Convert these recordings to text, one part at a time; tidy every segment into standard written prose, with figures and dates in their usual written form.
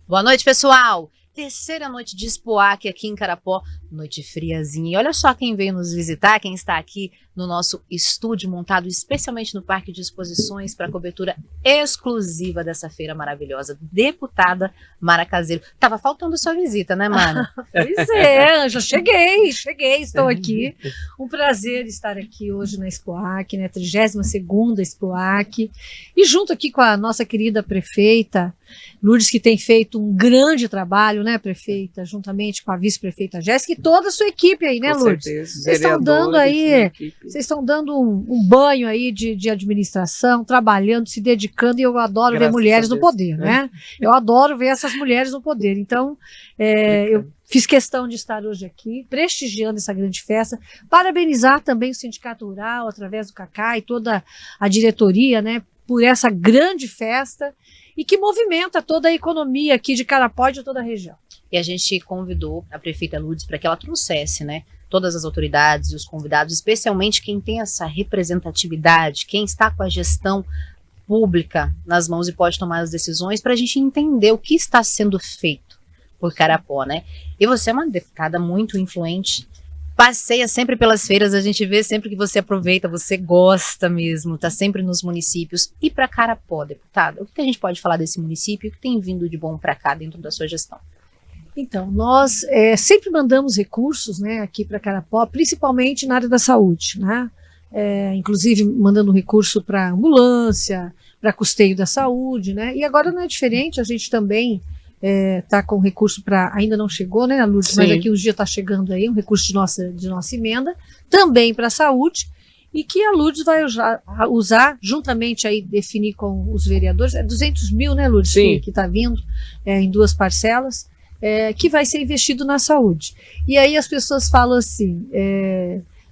Boa noite, pessoal! Terceira noite de Expoac aqui em Carapó, noite friazinha. E olha só quem veio nos visitar, quem está aqui no nosso estúdio montado especialmente no Parque de Exposições para cobertura exclusiva dessa feira maravilhosa. Deputada Mara Caseiro. Tava faltando sua visita, né, Mara? Pois é, Ângela, cheguei, estou aqui. Um prazer estar aqui hoje na Expoac, né, 32ª Expoac, e junto aqui com a nossa querida prefeita, Lourdes, que tem feito um grande trabalho, né, prefeita, juntamente com a vice-prefeita Jéssica e toda a sua equipe aí, né, com Lourdes? Certeza, Vocês estão dando aí, vocês estão dando um banho aí de administração, trabalhando, se dedicando, e eu adoro ver mulheres no poder, né? Eu adoro ver essas mulheres no poder. Então, eu fiz questão de estar hoje aqui, prestigiando essa grande festa, parabenizar também o Sindicato Rural, através do Cacá e toda a diretoria, né, por essa grande festa, e que movimenta toda a economia aqui de Carapó e de toda a região. E a gente convidou a prefeita Lourdes para que ela trouxesse, né, todas as autoridades e os convidados, especialmente quem tem essa representatividade, quem está com a gestão pública nas mãos e pode tomar as decisões, para a gente entender o que está sendo feito por Carapó, né? E você é uma deputada muito influente, passeia sempre pelas feiras, a gente vê sempre que você aproveita, você gosta mesmo, está sempre nos municípios. E para Carapó, deputada, o que a gente pode falar desse município, o que tem vindo de bom para cá dentro da sua gestão? Então, nós sempre mandamos recursos, né, aqui para Carapó, principalmente na área da saúde, né? Inclusive mandando recurso para ambulância, para custeio da saúde, né? E agora não é diferente, a gente também está com recurso para, ainda não chegou, né, Lourdes, mas daqui uns dias está chegando aí um recurso de nossa emenda, também para a saúde, e que a Lourdes vai usar juntamente aí, definir com os vereadores, 200 mil, né, Lourdes, que está vindo em 2 parcelas, que vai ser investido na saúde. E aí as pessoas falam assim,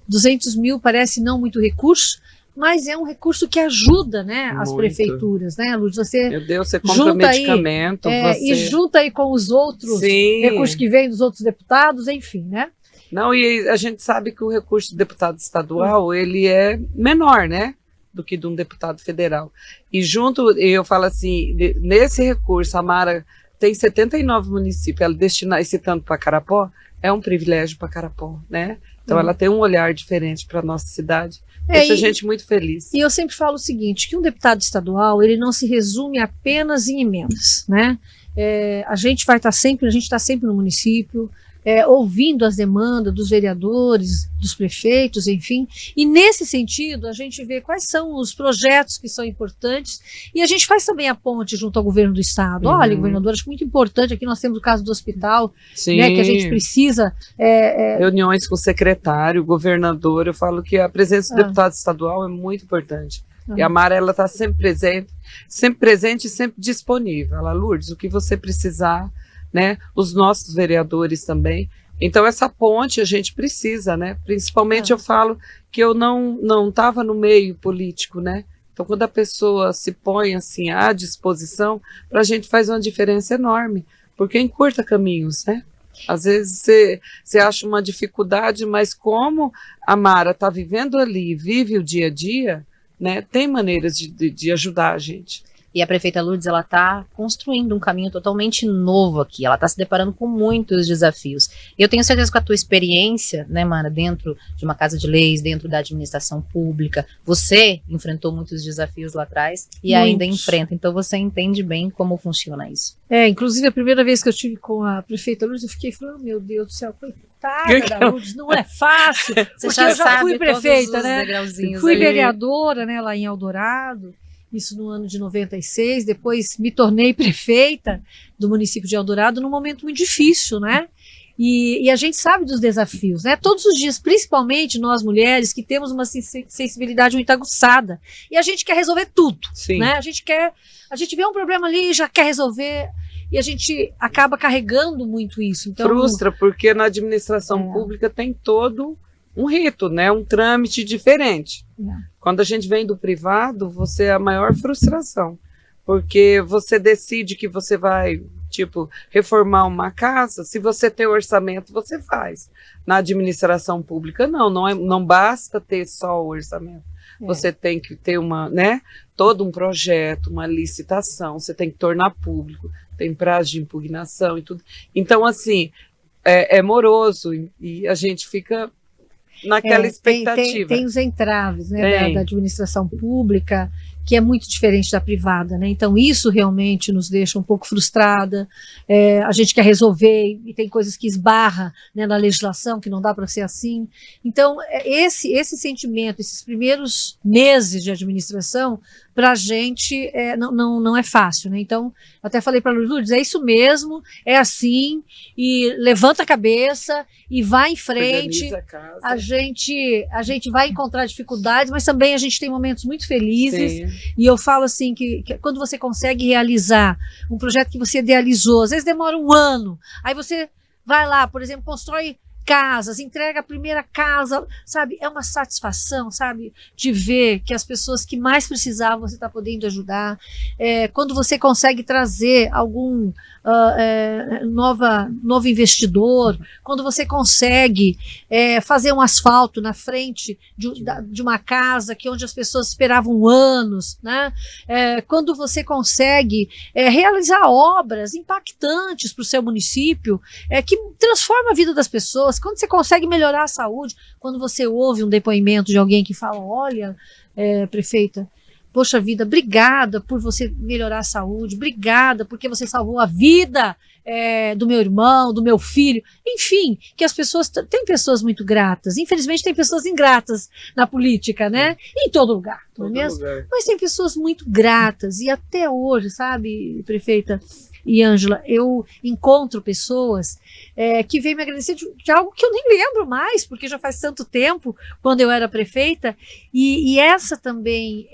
200 mil parece não muito recurso, mas é um recurso que ajuda, né, as prefeituras, né, Lourdes? Meu Deus, você compra medicamento, e junta aí com os outros recursos que vêm dos outros deputados, enfim, né? Não, e a gente sabe que o recurso do deputado estadual, ele é menor, né, do que de um deputado federal. E eu falo assim, nesse recurso, a Mara tem 79 municípios, ela destinar esse tanto para Carapó, é um privilégio para Carapó, né? Então ela tem um olhar diferente para a nossa cidade. Deixa a gente muito feliz. E eu sempre falo o seguinte, que um deputado estadual, ele não se resume apenas em emendas, né? A gente está sempre no município, ouvindo as demandas dos vereadores, dos prefeitos, enfim, e nesse sentido a gente vê quais são os projetos que são importantes, e a gente faz também a ponte junto ao governo do estado. Olha, governador, acho muito importante, aqui nós temos o caso do hospital, né, que a gente precisa... reuniões com o secretário, o governador, eu falo que a presença do deputado estadual é muito importante. E a Mara, ela está sempre presente e sempre disponível. Ela, Lourdes, o que você precisar, né, os nossos vereadores também. Então essa ponte a gente precisa, né? Principalmente eu falo que eu não estava no meio político, né? Então quando a pessoa se põe assim à disposição, para a gente faz uma diferença enorme, porque encurta caminhos, né? Às vezes você acha uma dificuldade, mas como a Mara está vivendo ali, vive o dia a dia, né? Tem maneiras de ajudar a gente. E a prefeita Lourdes, ela está construindo um caminho totalmente novo aqui, ela está se deparando com muitos desafios. E eu tenho certeza que a tua experiência, né, Mara, dentro de uma casa de leis, dentro da administração pública, você enfrentou muitos desafios lá atrás e ainda enfrenta, então você entende bem como funciona isso. Inclusive a primeira vez que eu estive com a prefeita Lourdes, eu fiquei falando, meu Deus do céu, coitada da Lourdes, não é fácil, porque eu já fui prefeita, né, fui vereadora, né, lá em Eldorado, isso no ano de 96, depois me tornei prefeita do município de Eldorado num momento muito difícil, né? E a gente sabe dos desafios, né? Todos os dias, principalmente nós mulheres, que temos uma sensibilidade muito aguçada, e a gente quer resolver tudo, né? A gente vê um problema ali e já quer resolver, e a gente acaba carregando muito isso. Então, frustra, porque na administração pública tem todo um rito, né? Um trâmite diferente. Quando a gente vem do privado, você é a maior frustração, porque você decide que você vai, tipo, reformar uma casa, se você tem orçamento, você faz. Na administração pública, não basta ter só o orçamento. Você tem que ter todo um projeto, uma licitação, você tem que tornar público, tem prazo de impugnação e tudo. Então, assim, é moroso e a gente fica naquela expectativa. Tem os entraves, né, da administração pública, que é muito diferente da privada, né? Então isso realmente nos deixa um pouco frustrada. A gente quer resolver e tem coisas que esbarra, né, na legislação, que não dá para ser assim. Então esse sentimento, esses primeiros meses de administração, para a gente não é fácil, né? Então até falei para a Lourdes, é isso mesmo, é assim, e levanta a cabeça e vai em frente. A gente vai encontrar dificuldades, mas também a gente tem momentos muito felizes. Sim. E eu falo assim que quando você consegue realizar um projeto que você idealizou, às vezes demora um ano, aí você vai lá, por exemplo, constrói casas, entrega a primeira casa, sabe? É uma satisfação, sabe? De ver que as pessoas que mais precisavam você está podendo ajudar. Quando você consegue trazer algum novo investidor, quando você consegue fazer um asfalto na frente de uma casa onde as pessoas esperavam anos, né? Quando você consegue realizar obras impactantes para o seu município, que transforma a vida das pessoas, quando você consegue melhorar a saúde, quando você ouve um depoimento de alguém que fala, olha, prefeita, poxa vida, obrigada por você melhorar a saúde, obrigada porque você salvou a vida do meu irmão, do meu filho, enfim, que as pessoas, tem pessoas muito gratas, infelizmente tem pessoas ingratas na política, né? Em todo lugar, não é mesmo? Mas tem pessoas muito gratas e até hoje, sabe, prefeita e Ângela, eu encontro pessoas que vêm me agradecer de algo que eu nem lembro mais, porque já faz tanto tempo, quando eu era prefeita, e essa também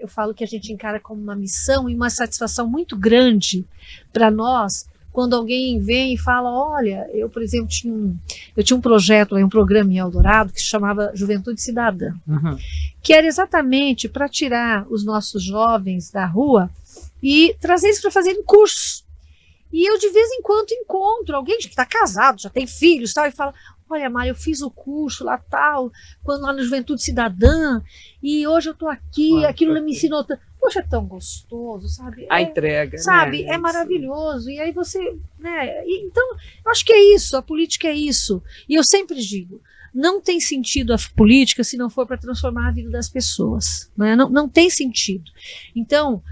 eu falo que a gente encara como uma missão e uma satisfação muito grande para nós, quando alguém vem e fala, olha, eu, por exemplo, tinha um projeto, um programa em Eldorado, que se chamava Juventude Cidadã, que era exatamente para tirar os nossos jovens da rua e trazer eles para fazerem cursos. E eu de vez em quando encontro alguém que está casado, já tem filhos tal, e fala, olha, Mari, eu fiz o curso lá tal, lá na Juventude Cidadã, e hoje eu estou aqui, aquilo me ensinou tanto. Poxa, é tão gostoso, sabe? A entrega, sabe, né? É maravilhoso. E aí você, né? Então, eu acho que é isso, a política é isso. E eu sempre digo, não tem sentido a política se não for para transformar a vida das pessoas, né? Não tem sentido. Então,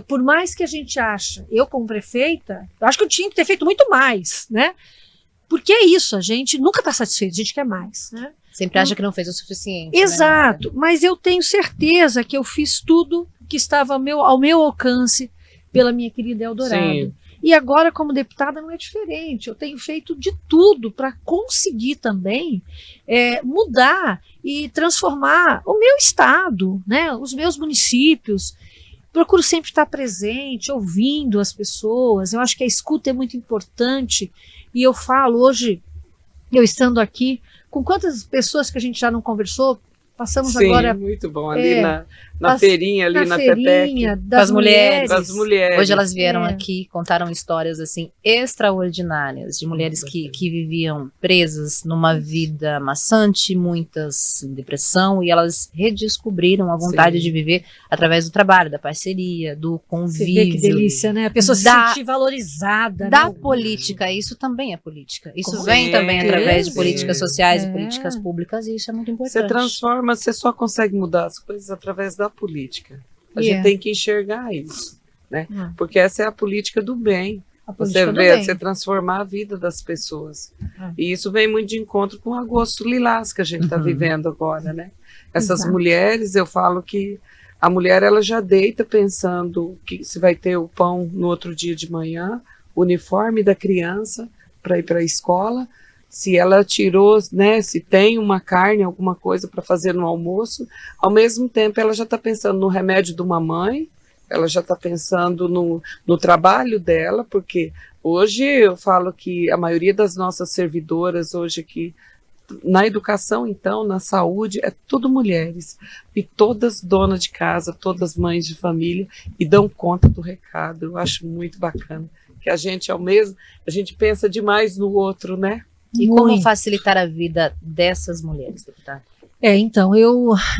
por mais que a gente ache, eu como prefeita, eu acho que eu tinha que ter feito muito mais, né? Porque é isso, a gente nunca está satisfeito, a gente quer mais, né? Sempre acha que não fez o suficiente. Exato, né? Mas eu tenho certeza que eu fiz tudo que estava ao meu alcance pela minha querida Eldorado. Sim. E agora, como deputada, não é diferente. Eu tenho feito de tudo para conseguir também mudar e transformar o meu estado, né, os meus municípios. Procuro sempre estar presente, ouvindo as pessoas. Eu acho que a escuta é muito importante. E eu falo hoje, eu estando aqui, com quantas pessoas que a gente já não conversou, passamos Sim, agora... muito bom, ali na feirinha, ali na FETEC. Das mulheres. Hoje elas vieram aqui, contaram histórias assim extraordinárias, de mulheres que viviam presas numa vida maçante, muitas em depressão, e elas redescobriram a vontade de viver através do trabalho, da parceria, do convívio. Você vê que delícia, né? A pessoa se sentir valorizada. Da política, isso também é política. Isso vem também através de políticas sociais e políticas públicas, e isso é muito importante. Você transforma, você só consegue mudar as coisas através da política. A gente tem que enxergar isso, né? Porque essa é a política do bem. Você transformar a vida das pessoas. E isso vem muito de encontro com o agosto lilás que a gente está vivendo agora, né? Essas mulheres, eu falo que a mulher ela já deita pensando que se vai ter o pão no outro dia de manhã, o uniforme da criança para ir para a escola, se ela tirou, né, se tem uma carne, alguma coisa para fazer no almoço, ao mesmo tempo ela já está pensando no remédio de uma mãe, ela já está pensando no trabalho dela, porque hoje eu falo que a maioria das nossas servidoras hoje aqui, na educação então, na saúde, é tudo mulheres, e todas donas de casa, todas mães de família, e dão conta do recado. Eu acho muito bacana, que a gente a gente pensa demais no outro, né? E como facilitar a vida dessas mulheres, deputada? Então,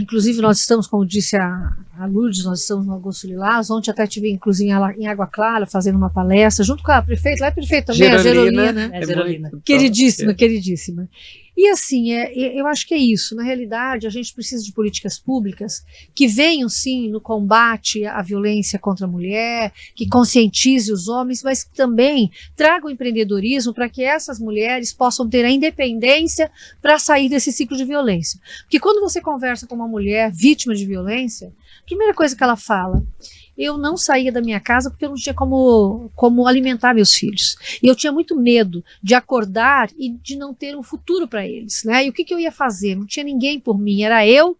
inclusive nós estamos, como disse a Lourdes, nós estamos no Agosto Lilás, ontem até estive, inclusive, em Água Clara, fazendo uma palestra, junto com a prefeita, lá é prefeita também, a Gerolina, Gerolina. Queridíssima, queridíssima. E assim, eu acho que é isso, na realidade, a gente precisa de políticas públicas que venham, sim, no combate à violência contra a mulher, que conscientize os homens, mas que também tragam empreendedorismo para que essas mulheres possam ter a independência para sair desse ciclo de violência. Porque quando você conversa com uma mulher vítima de violência, a primeira coisa que ela fala: eu não saía da minha casa porque eu não tinha como alimentar meus filhos. E eu tinha muito medo de acordar e de não ter um futuro para eles, né? E o que eu ia fazer? Não tinha ninguém por mim, era eu,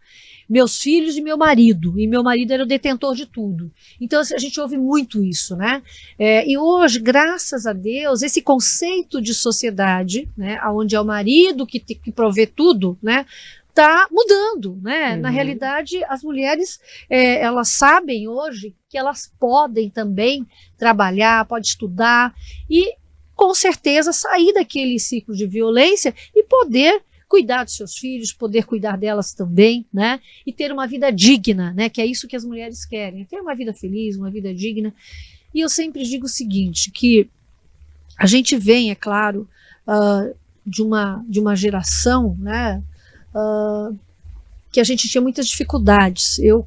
meus filhos e meu marido. E meu marido era o detentor de tudo. Então a gente ouve muito isso, né? E hoje, graças a Deus, esse conceito de sociedade, né, onde é o marido que provê tudo, né, está mudando, né? Na realidade, as mulheres, elas sabem hoje que elas podem também trabalhar, podem estudar e, com certeza, sair daquele ciclo de violência e poder cuidar dos seus filhos, poder cuidar delas também, né? E ter uma vida digna, né? Que é isso que as mulheres querem, ter uma vida feliz, uma vida digna. E eu sempre digo o seguinte, que a gente vem, é claro, de uma geração, né? Que a gente tinha muitas dificuldades. Eu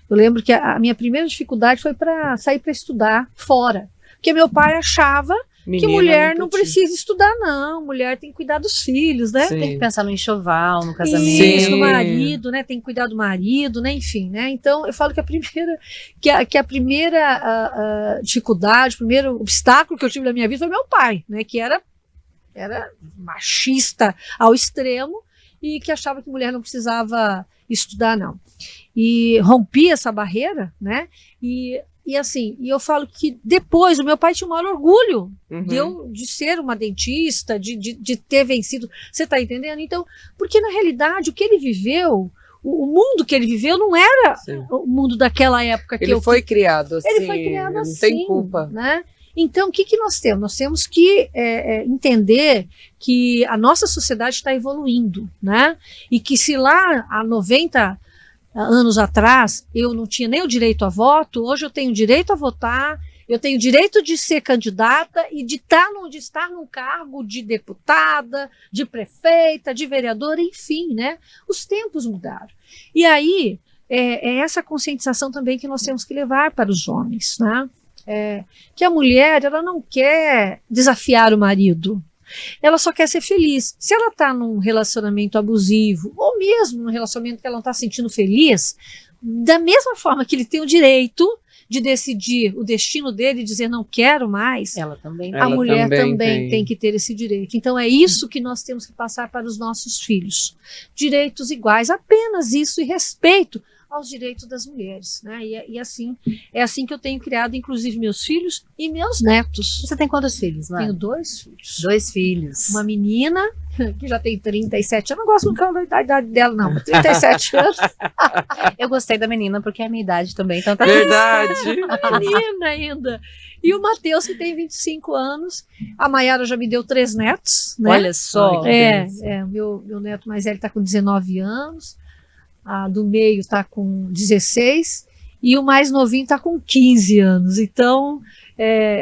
lembro que a minha primeira dificuldade foi para sair para estudar fora, porque meu pai achava que mulher não precisa estudar, não, mulher tem que cuidar dos filhos, né? Sim. Tem que pensar no enxoval, no casamento. Isso, no marido, né? Tem que cuidar do marido, né? Enfim, né? Então eu falo que a primeira dificuldade, o primeiro obstáculo que eu tive na minha vida foi meu pai, né? Que era machista ao extremo, e que achava que mulher não precisava estudar, não. E rompi essa barreira, né? E assim, eu falo que depois o meu pai tinha o maior orgulho de ser uma dentista, de ter vencido. Você está entendendo? Então, porque na realidade o que ele viveu, o mundo que ele viveu não era o mundo daquela época que ele foi criado assim. Ele foi criado não assim, tem culpa, né? Então, o que nós temos? Nós temos que entender que a nossa sociedade está evoluindo, né? E que se lá há 90 anos atrás eu não tinha nem o direito a voto, hoje eu tenho direito a votar, eu tenho direito de ser candidata e de estar num cargo de deputada, de prefeita, de vereadora, enfim, né? Os tempos mudaram. E aí, é essa conscientização também que nós temos que levar para os homens, né? Que a mulher, ela não quer desafiar o marido, ela só quer ser feliz. Se ela está num relacionamento abusivo, ou mesmo num relacionamento que ela não está se sentindo feliz, da mesma forma que ele tem o direito de decidir o destino dele e dizer não quero mais, a mulher também tem que ter esse direito. Então é isso que nós temos que passar para os nossos filhos. Direitos iguais, apenas isso, e respeito aos direitos das mulheres, né? E assim, é assim que eu tenho criado, inclusive, meus filhos e meus netos. Você tem quantos filhos, Mari? Tenho 2 filhos. 2 filhos. Uma menina, que já tem 37 anos, eu não gosto muito da idade dela, não, 37 anos. Eu gostei da menina, porque é a minha idade também, então tá verdade. Uma menina ainda. E o Matheus, que tem 25 anos, a Maiara já me deu 3 netos, né? Olha só. Meu neto mais velho está com 19 anos, a do meio está com 16 e o mais novinho está com 15 anos. Então,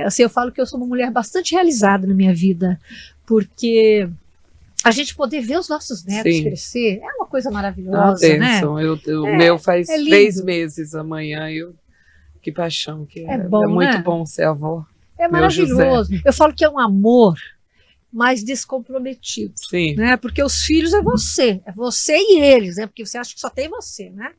assim, eu falo que eu sou uma mulher bastante realizada na minha vida, porque a gente poder ver os nossos netos crescer é uma coisa maravilhosa, né? O meu faz 3 meses amanhã. Que paixão, bom, é muito né? bom ser avó. É maravilhoso. Eu falo que é um amor mais descomprometido, Sim. Né? Porque os filhos é você e eles, né? Porque você acha que só tem você, né?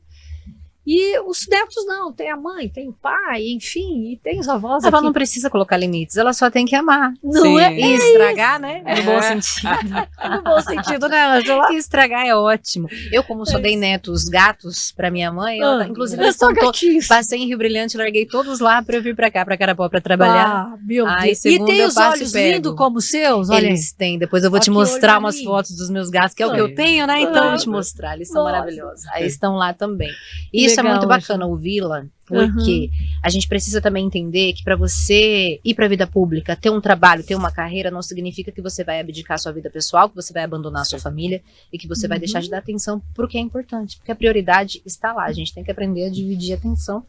E os netos não, tem a mãe, tem o pai, enfim, e tem os avós. A avó não precisa colocar limites, ela só tem que amar. Não é? E estragar, né? No bom sentido. No bom sentido, né, Ângela? E estragar é ótimo. Eu, como só dei netos gatos pra minha mãe, inclusive eles estão todos. Passei em Rio Brilhante, larguei todos lá pra eu vir pra cá, pra Carapó, pra trabalhar. Meu Deus. E tem os olhos lindos como os seus? Olha, eles têm. Depois eu vou te mostrar umas fotos dos meus gatos, que é o que eu tenho, né? Então eu vou te mostrar. Eles são maravilhosos. Aí estão lá também. Isso é muito bacana, ouvi-la, Porque a gente precisa também entender que para você ir para a vida pública, ter um trabalho, ter uma carreira, não significa que você vai abdicar a sua vida pessoal, que você vai abandonar a sua família e que você vai deixar de dar atenção pro que é importante. Porque a prioridade está lá. A gente tem que aprender a dividir a atenção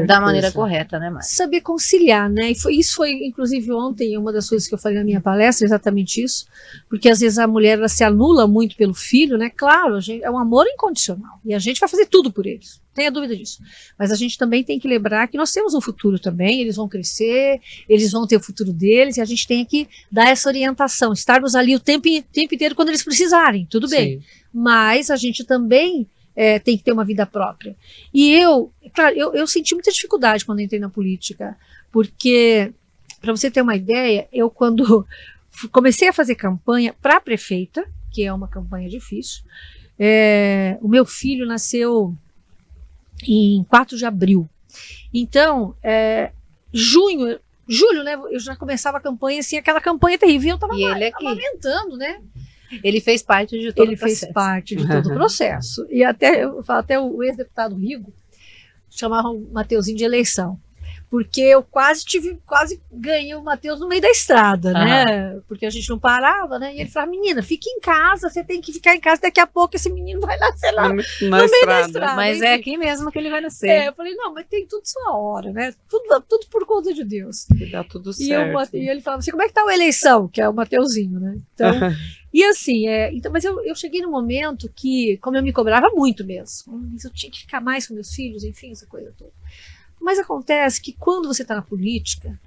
da maneira correta, né, Mari? Saber conciliar, né? Isso foi, inclusive, ontem, uma das coisas que eu falei na minha palestra, exatamente isso, porque às vezes a mulher ela se anula muito pelo filho, né? Claro, é um amor incondicional e a gente vai fazer tudo por eles, não tenha dúvida disso. Mas a gente também tem que lembrar que nós temos um futuro também, eles vão crescer, eles vão ter o futuro deles e a gente tem que dar essa orientação, estarmos ali o tempo inteiro quando eles precisarem, tudo bem. Mas a gente também tem que ter uma vida própria. E eu senti muita dificuldade quando entrei na política, porque, para você ter uma ideia, eu quando comecei a fazer campanha para prefeita, que é uma campanha difícil, o meu filho nasceu em 4 de abril. Então, julho, né, eu já começava a campanha, assim, aquela campanha terrível, e eu estava amamentando, né? Ele fez parte de todo o processo. Ele fez parte de todo o processo. E até o ex-deputado Rigo chamava o Mateuzinho de eleição. Porque eu quase ganhei o Mateus no meio da estrada, né? Porque a gente não parava, né? E ele falava, menina, fique em casa, você tem que ficar em casa, daqui a pouco esse menino vai nascer lá no meio da estrada. Mas é aqui mesmo que ele vai nascer. Eu falei, não, mas tem tudo sua hora, né? Tudo por conta de Deus. E dá tudo certo. E ele falava assim, como é que tá a eleição? Que é o Mateuzinho, né? Então, e assim, então, mas eu cheguei num momento que, como eu me cobrava muito mesmo, eu tinha que ficar mais com meus filhos, enfim, essa coisa toda. Mas acontece que quando você está na política,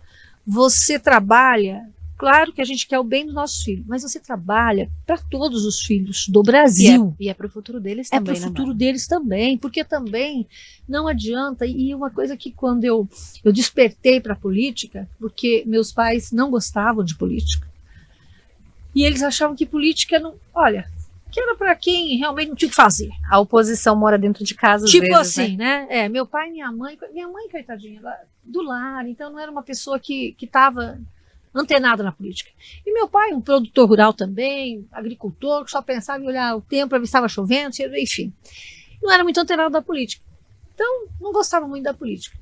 você trabalha, claro que a gente quer o bem dos nossos filhos, mas você trabalha para todos os filhos do Brasil. E é para o futuro deles também. É para o futuro deles também, porque também não adianta, e uma coisa que quando eu despertei para a política, porque meus pais não gostavam de política, e eles achavam que política não, olha, que era para quem realmente não tinha o que fazer. A oposição mora dentro de casa, às tipo vezes, assim, né? Meu pai e minha mãe, coitadinha, ela, do lar, então não era uma pessoa que estava antenada na política. E meu pai, um produtor rural também, agricultor, que só pensava em olhar o tempo para ver se estava chovendo, enfim. Não era muito antenado da política. Então, não gostava muito da política.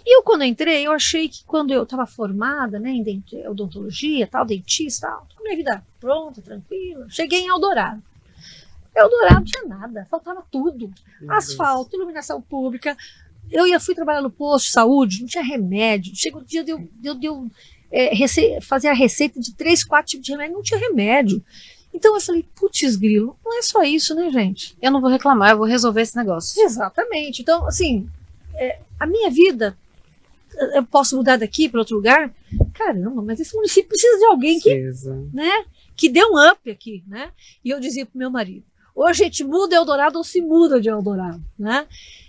E eu, quando entrei, eu achei que quando eu estava formada, né, em odontologia, tal, dentista, tal, com a minha vida pronta, tranquila, cheguei em Eldorado. Eldorado não tinha nada, faltava tudo. Asfalto, iluminação pública. Fui trabalhar no posto de saúde, não tinha remédio. Chegou o dia de eu fazer a receita de 3, 4 tipos de remédio, não tinha remédio. Então eu falei, putz grilo, não é só isso, né, gente? Eu não vou reclamar, eu vou resolver esse negócio. Exatamente. Então, assim, a minha vida, eu posso mudar daqui para outro lugar? Caramba, mas esse município precisa de alguém que dê um up aqui, né? E eu dizia pro meu marido, ou a gente muda Eldorado ou se muda de Eldorado, né?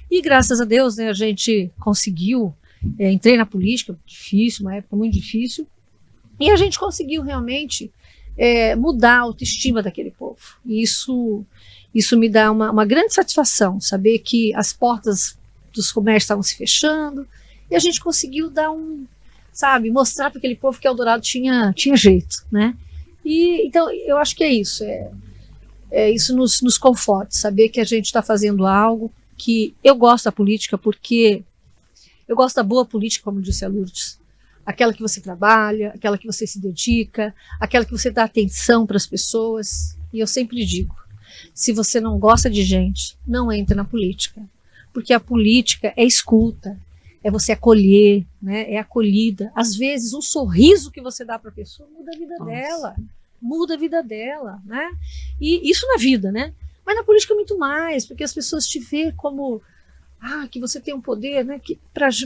E graças a Deus, né, a gente conseguiu, entrei na política, difícil, uma época muito difícil, e a gente conseguiu realmente mudar a autoestima daquele povo. E isso me dá uma grande satisfação, saber que as portas dos comércios estavam se fechando, e a gente conseguiu dar mostrar para aquele povo que Eldorado tinha jeito, né? E então eu acho que é isso, isso nos conforta, saber que a gente está fazendo algo que eu gosto da política, porque eu gosto da boa política, como disse a Lourdes, aquela que você trabalha, aquela que você se dedica, aquela que você dá atenção para as pessoas. E eu sempre digo, se você não gosta de gente, não entre na política, porque a política é escuta, é você acolher, né? É acolhida. Às vezes, um sorriso que você dá para a pessoa muda a vida dela, né? E isso na vida, né? Mas na política é muito mais, porque as pessoas te veem como, que você tem um poder, né? Que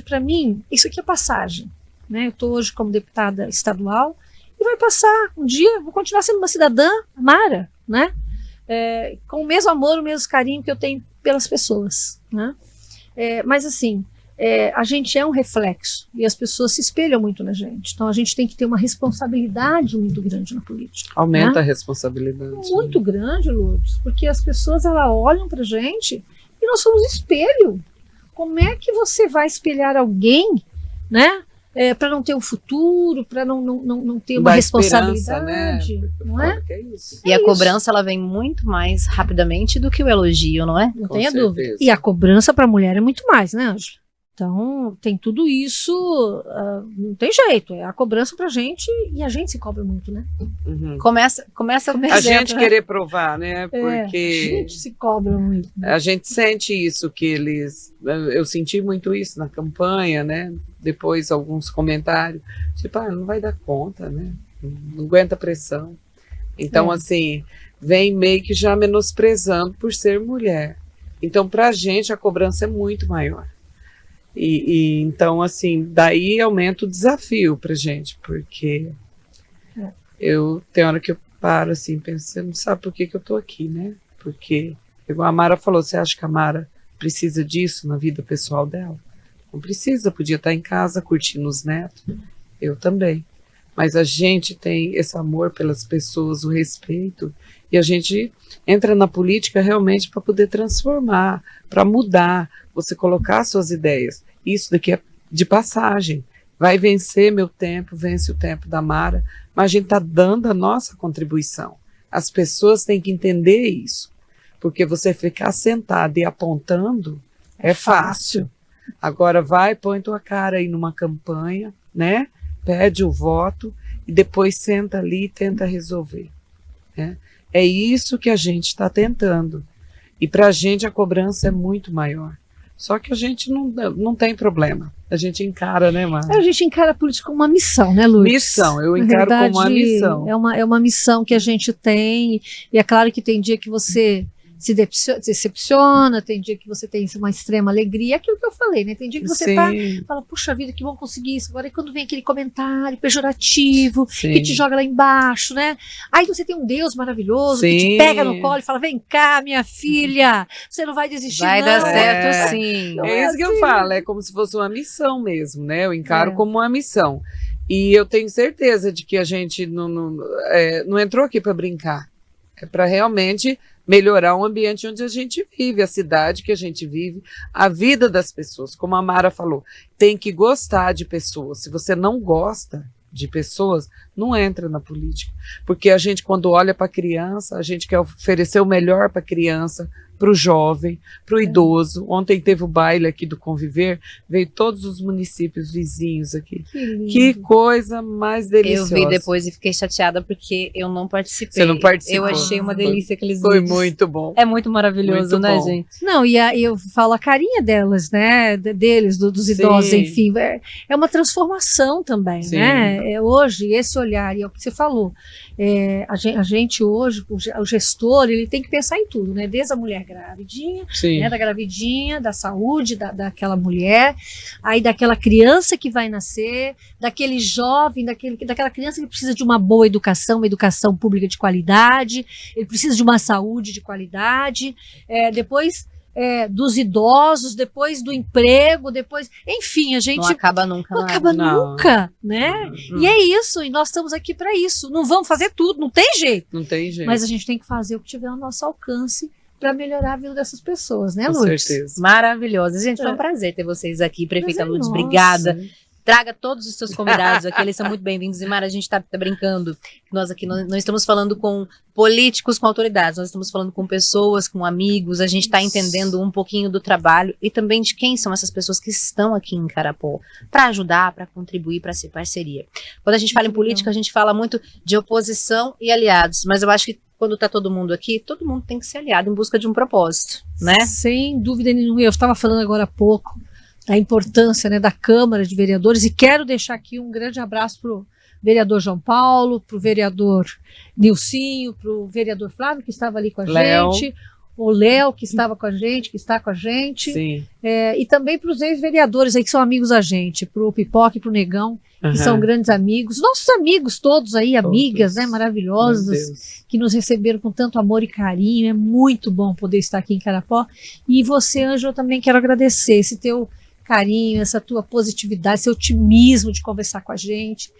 para mim, isso aqui é passagem, né? Eu estou hoje como deputada estadual e vai passar um dia, vou continuar sendo uma cidadã amara, né? Com o mesmo amor, o mesmo carinho que eu tenho pelas pessoas, né? Mas assim, a gente é um reflexo e as pessoas se espelham muito na gente. Então a gente tem que ter uma responsabilidade muito grande na política. Aumenta, né? A responsabilidade. Muito grande, Lourdes, porque as pessoas olham pra gente e nós somos espelho. Como é que você vai espelhar alguém, né? Para não ter um futuro, para não ter uma responsabilidade, né? Não é? E a cobrança ela vem muito mais rapidamente do que o elogio, não é? Não tenha dúvida. E a cobrança para a mulher é muito mais, né, Ângela? Então, tem tudo isso, não tem jeito, é a cobrança pra gente e a gente se cobra muito, né? Uhum. Começa A gente querer provar, né? Porque a gente se cobra muito. Né? a gente sente isso que eles... Eu senti muito isso na campanha, né? Depois alguns comentários, tipo, não vai dar conta, né? Não aguenta pressão. Então, assim, vem meio que já menosprezando por ser mulher. Então, pra gente, a cobrança é muito maior. Então, assim, daí aumenta o desafio pra gente, porque tem hora que eu paro, assim, pensando, sabe por que eu tô aqui, né? Porque, igual a Mara falou, você acha que a Mara precisa disso na vida pessoal dela? Não precisa, podia estar em casa curtindo os netos, eu também. Mas a gente tem esse amor pelas pessoas, o respeito, e a gente entra na política realmente para poder transformar, para mudar, você colocar suas ideias. Isso daqui é de passagem. Vai vencer meu tempo, vence o tempo da Mara, mas a gente está dando a nossa contribuição. As pessoas têm que entender isso, porque você ficar sentado e apontando é fácil. Agora vai, põe tua cara aí numa campanha, né? Pede o voto e depois senta ali e tenta resolver. Né? É isso que a gente está tentando. E para a gente a cobrança é muito maior. Só que a gente não tem problema. A gente encara, né, Mara? A gente encara a política como uma missão, né, Lourdes? Missão, eu encaro verdade, como uma missão. É uma missão que a gente tem, e é claro que tem dia que você se decepciona, tem dia que você tem uma extrema alegria, é aquilo que eu falei, né? Tem dia que você fala, puxa vida, que bom conseguir isso. Agora, e quando vem aquele comentário pejorativo, que te joga lá embaixo, né? Aí você tem um Deus maravilhoso que te pega no colo e fala, vem cá, minha filha, você não vai desistir, vai não. Vai dar certo, sim. É isso que eu falo, é como se fosse uma missão mesmo, né? Eu encaro como uma missão. E eu tenho certeza de que a gente não entrou aqui para brincar. É para realmente melhorar o ambiente onde a gente vive, a cidade que a gente vive, a vida das pessoas. Como a Mara falou, tem que gostar de pessoas. Se você não gosta de pessoas, não entra na política. Porque a gente, quando olha para a criança, a gente quer oferecer o melhor para a criança, para o jovem, para o idoso. Ontem teve o baile aqui do Conviver, veio todos os municípios vizinhos aqui. Que coisa mais deliciosa. Eu vi depois e fiquei chateada porque eu não participei. Você não participou? Eu achei uma delícia aqueles Foi vídeos. muito bom. É muito maravilhoso, muito né, bom. gente? Não, e eu falo a carinha delas, né, dos idosos, enfim, é uma transformação também, né? Hoje, esse olhar, e é o que você falou, a gente hoje, o gestor, ele tem que pensar em tudo, né? Desde a mulher gravidinha, né, da gravidinha, da saúde daquela mulher, aí daquela criança que vai nascer, daquele jovem, daquela criança que precisa de uma boa educação, uma educação pública de qualidade, ele precisa de uma saúde de qualidade, depois dos idosos, depois do emprego, depois, enfim, a gente não acaba nunca, não acaba nunca, né? E é isso, e nós estamos aqui para isso. Não vamos fazer tudo, não tem jeito. Não tem jeito. Mas a gente tem que fazer o que tiver ao nosso alcance para melhorar a vida dessas pessoas, né, Com Lourdes? certeza. Maravilhosa. Gente, foi um prazer ter vocês aqui. Prefeita Lourdes, obrigada. Traga todos os seus convidados aqui, eles são muito bem-vindos. E Mara, a gente está brincando, nós aqui não estamos falando com políticos, com autoridades, nós estamos falando com pessoas, com amigos, a gente está entendendo um pouquinho do trabalho e também de quem são essas pessoas que estão aqui em Carapó, para ajudar, para contribuir, para ser parceria. Quando a gente fala em política, a gente fala muito de oposição e aliados, mas eu acho que quando está todo mundo aqui, todo mundo tem que ser aliado em busca de um propósito, né? Sem dúvida nenhuma, eu estava falando agora há pouco, da importância, né, da Câmara de Vereadores, e quero deixar aqui um grande abraço para o vereador João Paulo, para o vereador Nilcinho, para o vereador Flávio, que estava ali com a gente, o Léo, que estava com a gente, que está com a gente, e também para os ex-vereadores aí que são amigos da gente, para o Pipoca e para o Negão, que são grandes amigos, nossos amigos todos aí, amigas, né, maravilhosas, que nos receberam com tanto amor e carinho. É muito bom poder estar aqui em Carapó. E você, Ângela, também quero agradecer esse teu carinho, essa tua positividade, esse otimismo de conversar com a gente.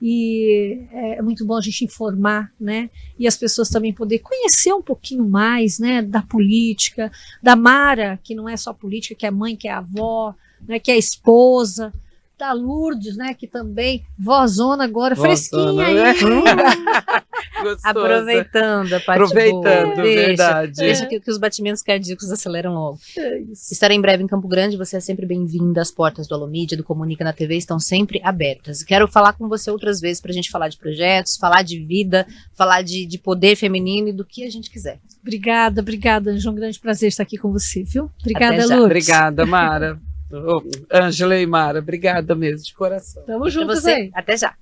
E é muito bom a gente informar, né? E as pessoas também poder conhecer um pouquinho mais, né, da política, da Mara, que não é só política, que é mãe, que é avó, né, que é esposa, da Lourdes, né, que também vozona agora, fresquinha né? ainda. gostoso. Aproveitando a parte Aproveitando, boa. verdade. Deixa que os batimentos cardíacos aceleram logo. É isso. Estarei em breve em Campo Grande, você é sempre bem-vinda. As portas do Alomídia, do Comunica na TV estão sempre abertas. Quero falar com você outras vezes para a gente falar de projetos, falar de vida, falar de poder feminino e do que a gente quiser. Obrigada, Ângela. Um grande prazer estar aqui com você, viu? Obrigada, Até já. Lourdes. Obrigada, Mara. Ângela e Mara, obrigada mesmo, de coração. Tamo juntos você, aí. até já.